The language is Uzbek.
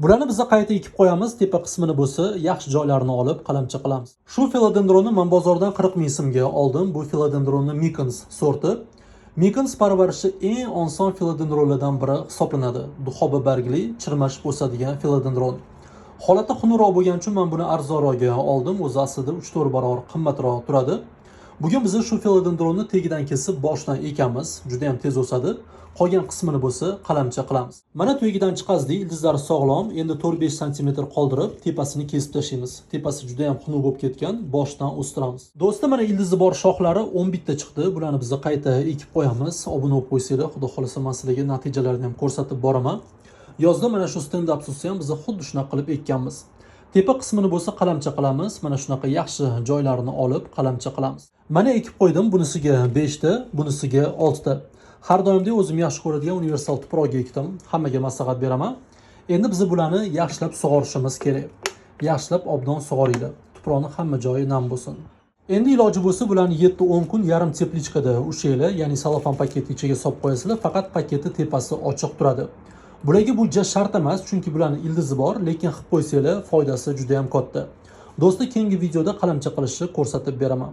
Bularni biz qayta ekib qo'yamiz, tepa qismini bo'lsa, yaxshi joylarini olib qalamcha qilamiz. Shu philodendronni men bozordan 40 ming so'mga oldim. Bu philodendronni Mikens sorti. Mikens parvarishi eng oson philodendronlardan biri hisoblanadi. Duxoba bargli, chirmashib o'sadigan philodendron. Holati xunukroq bo'lgani uchun men buni arzonroqga oldim. O'zi aslida 3-4 barobar qimmatroq turadi. Bugun biz shu philodendronni tagidan kesib boshdan ekamiz. Juda ham tez o'sadi. Qolgan qismini bo'lsa qalamcha qilamiz. Mana tuyagidan chiqazdik, ildizlari sog'lom. Endi 4-5 sm qoldirib, tepasini kesib tashlaymiz. Tepasi juda ham xunuk bo'lib ketgan, boshdan o'stiramiz. Do'stlar, mana ildizi bor shoxlari 11 ta chiqdi. Bularni biz qayta ekib qo'yamiz. Obuna bo'lib qo'ysanglar, xudo xolasa men sizlarga natijalarini ham ko'rsatib boraman. Yozda mana shu stand-up susni ham biz xuddi shunaqa qilib ekkanmiz. Tepa qismini bo'lsa qalamcha qilamiz. Mana shunaqa yaxshi joylarini olib qalamcha qilamiz. Mana ekib qo'ydim. Bunisiga 5 ta, bunisiga 6 ta. Har doimdek o'zim yaxshi ko'radigan universal tuproqga ekdim. Hammaga maslahat beraman. Endi biz bularni yaxshilab sug'orishimiz kerak. Yaxshilab obdon sug'oringlar. Tuproqni hamma joyi nam bo'lsin. Endi iloji bo'lsa bularni 7-10 kun yarim teplichkada ushlaylar, ya'ni salofan paketi ichiga solib qo'yasizlar, faqat paketi tepasi ochiq turadi. Bularga bu shart emas, chunki bularni ildizi bor, lekin qilib qo'ysanglar foydasi juda ham katta. Do'stlar, keyingi videoda qalamcha qilishni ko'rsatib beraman.